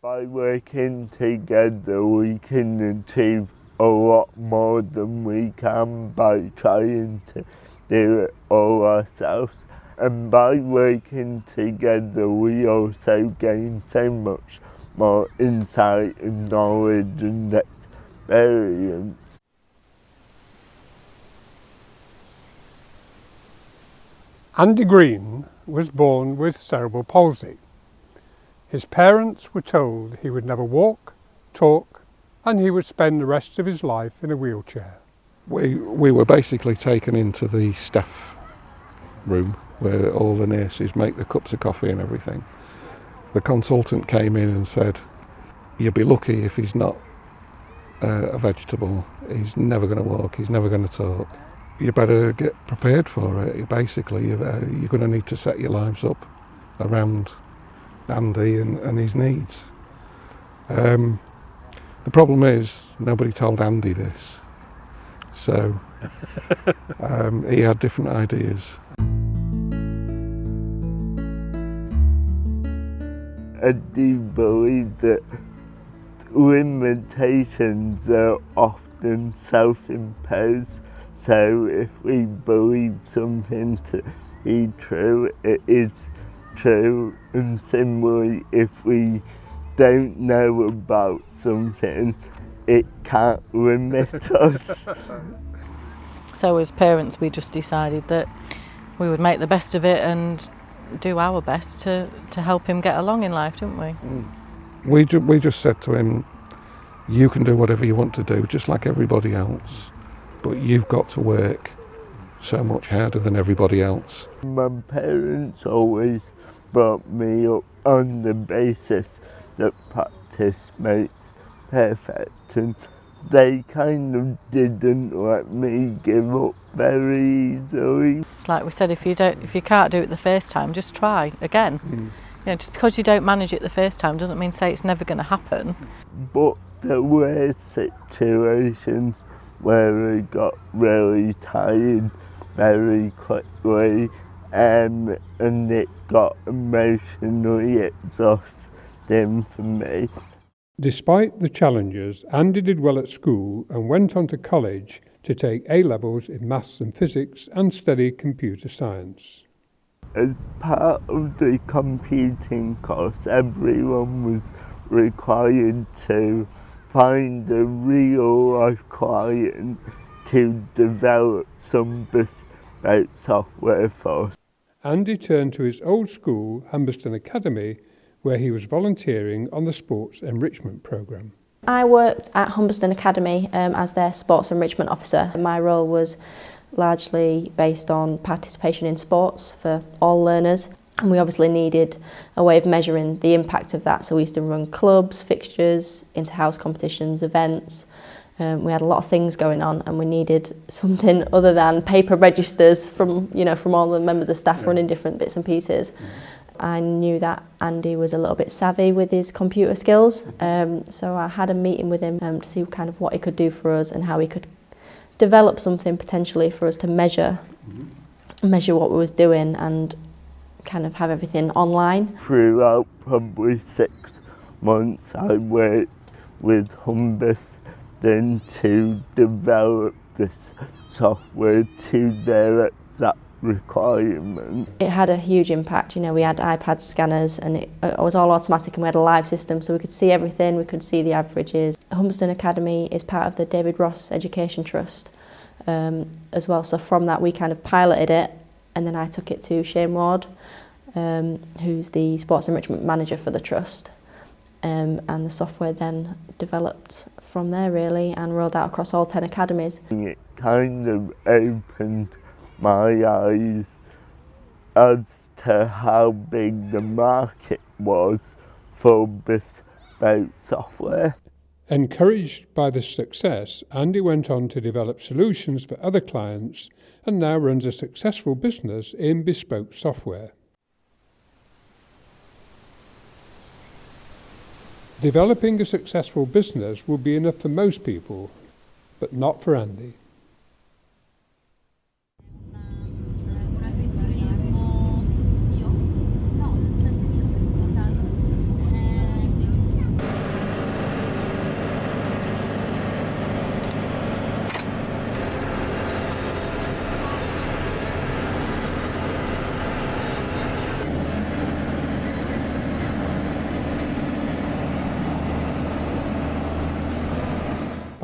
By working together we can achieve a lot more than we can by trying to do it all ourselves. And by working together we also gain so much more insight and knowledge and experience. Andy Green was born with cerebral palsy. His parents were told he would never walk, talk, and he would spend the rest of his life in a wheelchair. We were basically taken into the staff room where all the nurses make the cups of coffee and everything. The consultant came in and said, "You'll be lucky if he's not a vegetable. He's never going to walk, he's never going to talk. You better get prepared for it. Basically, you're going to need to set your lives up around Andy and his needs." The problem is, nobody told Andy this. So he had different ideas. I do believe that limitations are often self-imposed, so if we believe something to be true, it is true, and similarly if we don't know about something, it can't limit us. So as parents we just decided that we would make the best of it and do our best to help him get along in life, didn't we? We just said to him, you can do whatever you want to do, just like everybody else, but you've got to work so much harder than everybody else. My parents always brought me up on the basis that practice makes perfect, and they kind of didn't let me give up very easily. It's like we said, if you can't do it the first time, just try again. You know, just because you don't manage it the first time doesn't mean say it's never going to happen. But there were situations where I got really tired very quickly, and it got emotionally exhausting for me. Despite the challenges, Andy did well at school and went on to college to take A-levels in maths and physics and study computer science. As part of the computing course, everyone was required to find a real-life client to develop some bespoke software for. Andy turned to his old school, Humberston Academy, where he was volunteering on the sports enrichment programme. I worked at Humberston Academy as their sports enrichment officer. My role was largely based on participation in sports for all learners, and we obviously needed a way of measuring the impact of that. So we used to run clubs, fixtures, inter-house competitions, events. We had a lot of things going on, and we needed something other than paper registers from all the members of staff running different bits and pieces. I knew that Andy was a little bit savvy with his computer skills, so I had a meeting with him to see kind of what he could do for us and how he could develop something potentially for us to measure what we was doing and kind of have everything online. Throughout probably 6 months I worked with Humberston to develop this software to their exact requirement. It had a huge impact. You know, we had iPad scanners and it was all automatic, and we had a live system so we could see everything, we could see the averages. Humberston Academy is part of the David Ross Education Trust as well, so from that we kind of piloted it, and then I took it to Shane Ward, who's the sports enrichment manager for the trust, and the software then developed from there really and rolled out across all 10 academies. It kind of opened my eyes as to how big the market was for bespoke software. Encouraged by this success, Andy went on to develop solutions for other clients and now runs a successful business in bespoke software. Developing a successful business will be enough for most people, but not for Andy.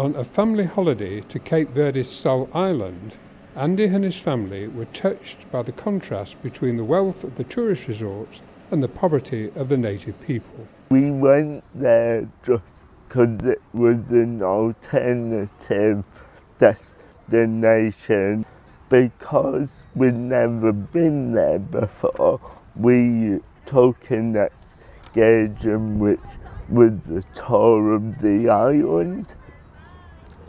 On a family holiday to Cape Verde's Sol Island, Andy and his family were touched by the contrast between the wealth of the tourist resorts and the poverty of the native people. We went there just because it was an alternative destination. Because we'd never been there before, we took an excursion which was a tour of the island.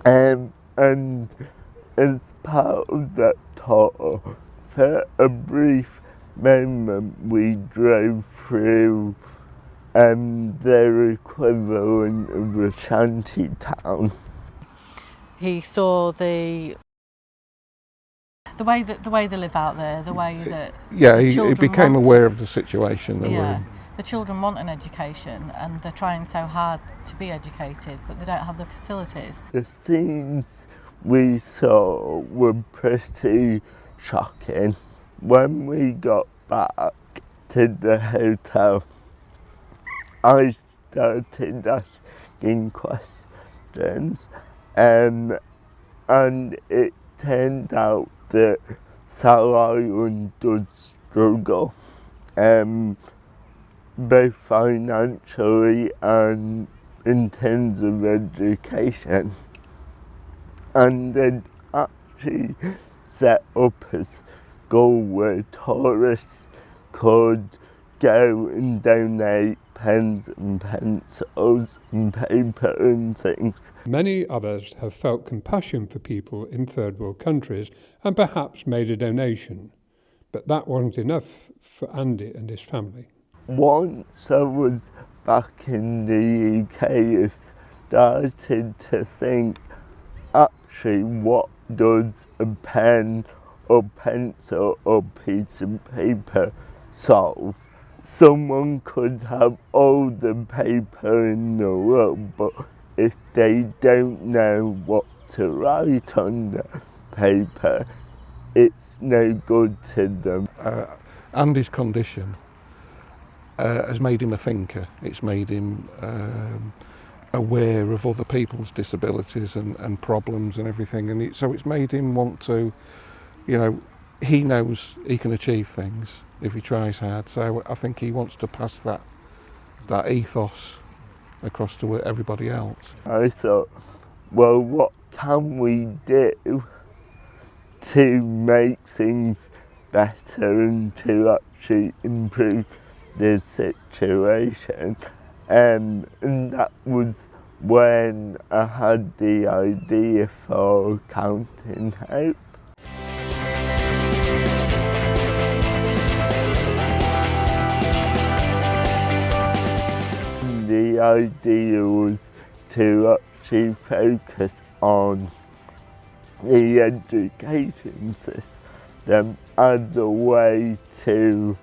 And as part of that tour, for a brief moment, we drove through their equivalent of a shanty town. He saw the way they live out there, the way that he became aware of the situation they were in. The children want an education and they're trying so hard to be educated, but they don't have the facilities. The scenes we saw were pretty shocking. When we got back to the hotel, I started asking questions, and it turned out that Sol Island does struggle, both financially and in terms of education. And they'd actually set up a school where tourists could go and donate pens and pencils and paper and things. Many of us have felt compassion for people in third world countries and perhaps made a donation, but that wasn't enough for Andy and his family. Once I was back in the UK, I started to think, actually, what does a pen or pencil or piece of paper solve? Someone could have all the paper in the world, but if they don't know what to write on the paper, it's no good to them. Andy's condition has made him a thinker. It's made him aware of other people's disabilities and problems and everything, and so it's made him want to, he knows he can achieve things if he tries hard, so I think he wants to pass that ethos across to everybody else. I thought, well, what can we do to make things better and to actually improve the situation? And that was when I had the idea for Counting Hope. The idea was to actually focus on the education system as a way to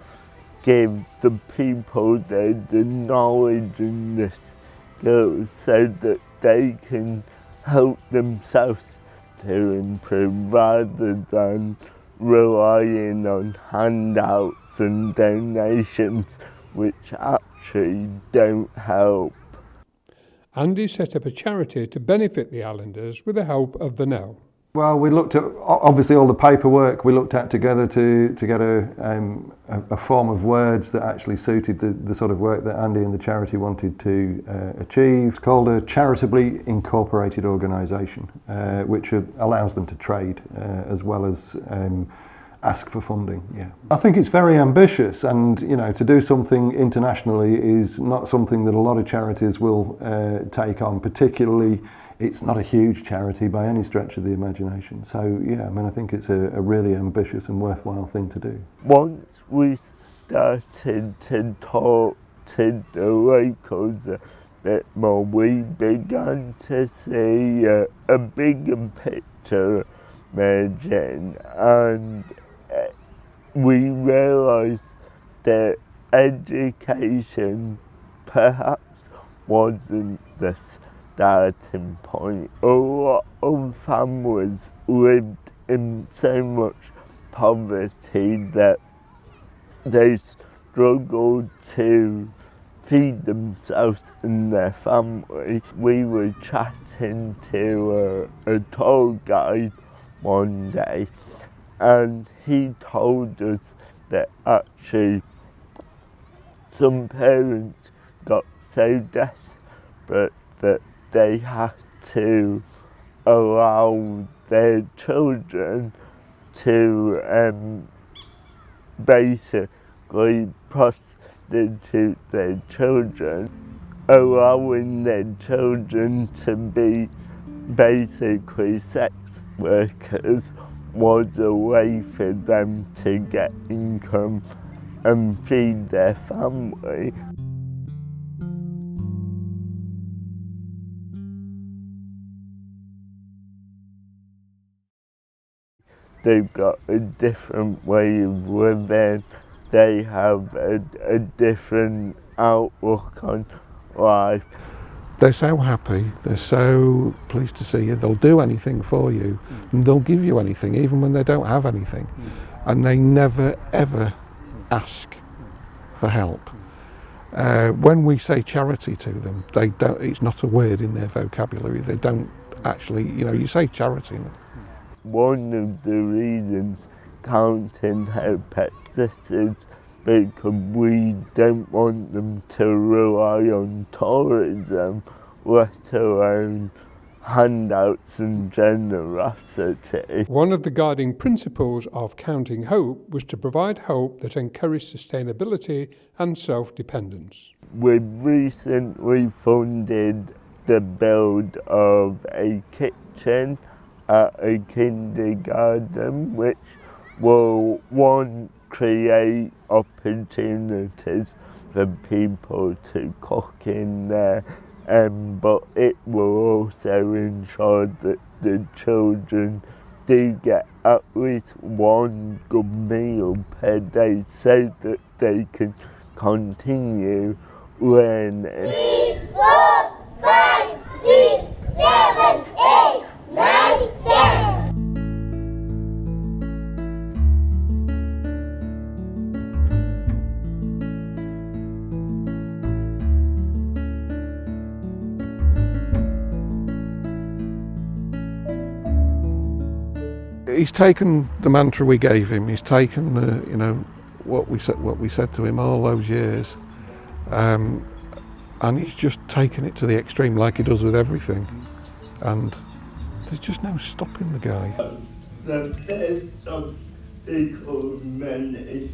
give the people the knowledge and the skills so that they can help themselves to improve rather than relying on handouts and donations which actually don't help. Andy set up a charity to benefit the islanders with the help of the Nell. Well, we looked at obviously all the paperwork we looked at together to get a form of words that actually suited the sort of work that Andy and the charity wanted to achieve. It's called a charitably incorporated organisation, which allows them to trade as well as ask for funding. Yeah, I think it's very ambitious, and to do something internationally is not something that a lot of charities will take on. Particularly, it's not a huge charity by any stretch of the imagination. So yeah, I think it's a really ambitious and worthwhile thing to do. Once we started to talk to the locals a bit more, we began to see a bigger picture emerging, and we realised that education perhaps wasn't the starting point. A lot of families lived in so much poverty that they struggled to feed themselves and their family. We were chatting to a tour guide one day, and he told us that actually some parents got so desperate that they had to allow their children to basically prostitute their children, allowing their children to be basically sex workers was a way for them to get income and feed their family. They've got a different way of living, they have a different outlook on life. They're so happy, they're so pleased to see you, they'll do anything for you, and they'll give you anything, even when they don't have anything. And they never ever ask for help. When we say charity to them, they don't, it's not a word in their vocabulary, they don't actually, you say charity. One of the reasons Counting have pets is because we don't want them to rely on tourism, let alone handouts and generosity. One of the guiding principles of Counting Hope was to provide hope that encouraged sustainability and self-dependence. We've recently funded the build of a kitchen at a kindergarten, which will, one, create opportunities for people to cook in there, but it will also ensure that the children do get at least one good meal per day so that they can continue learning. 3, 4, 5, 6, 7, 8, 9, 10. He's taken the mantra we gave him. He's taken the, what we said to him all those years, and he's just taken it to the extreme, like he does with everything. And there's just no stopping the guy. The first obstacle many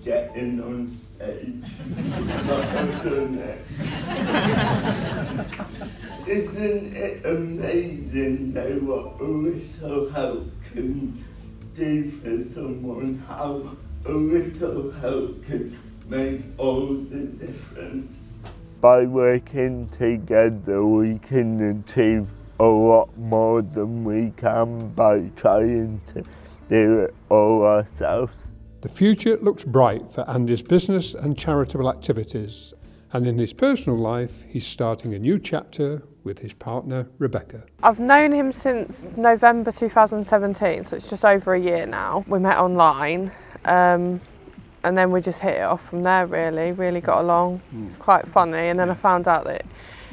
getting on stage. Isn't it amazing though what a little help can do for someone, how a little help can make all the difference? By working together we can achieve a lot more than we can by trying to do it all ourselves. The future looks bright for Andy's business and charitable activities, and in his personal life he's starting a new chapter with his partner Rebecca. I've known him since November 2017, so it's just over a year now. We met online, and then we just hit it off from there really got along. It's quite funny, and then I found out that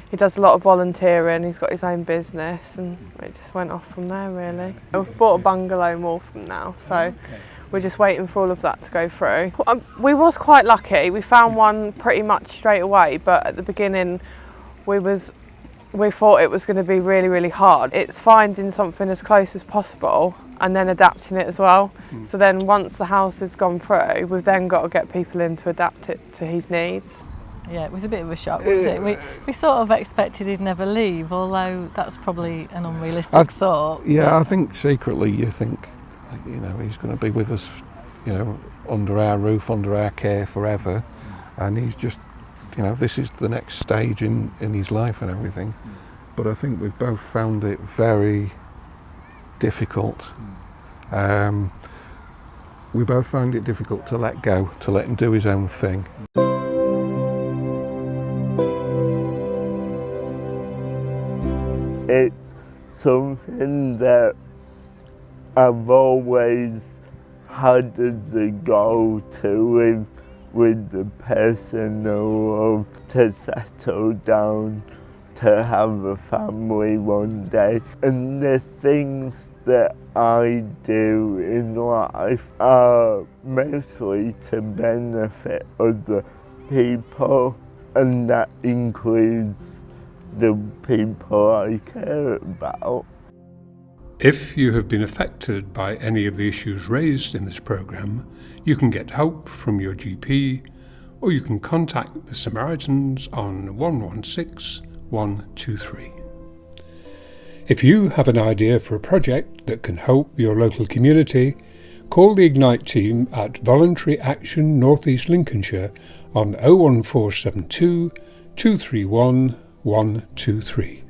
he does a lot of volunteering, he's got his own business, and it just went off from there really. We've bought a bungalow more from now, so we're just waiting for all of that to go through. We was quite lucky, we found one pretty much straight away, but at the beginning we thought it was going to be really hard. It's finding something as close as possible and then adapting it as well. So then once the house has gone through, we've then got to get people in to adapt it to his needs. Yeah, it was a bit of a shock, wasn't it? We sort of expected he'd never leave, although that's probably an unrealistic thought. Yeah, I think secretly you think, he's going to be with us, under our roof, under our care forever, and he's just, this is the next stage in his life and everything. But I think we've both found it very difficult. We both found it difficult to let go, to let him do his own thing. It's something that I've always had as a goal to live with the person I love, to settle down, to have a family one day. And the things that I do in life are mostly to benefit other people, and that includes the people I care about. If you have been affected by any of the issues raised in this programme, you can get help from your GP, or you can contact the Samaritans on 116 123. If you have an idea for a project that can help your local community, call the Ignite team at Voluntary Action North East Lincolnshire on 01472 231 123.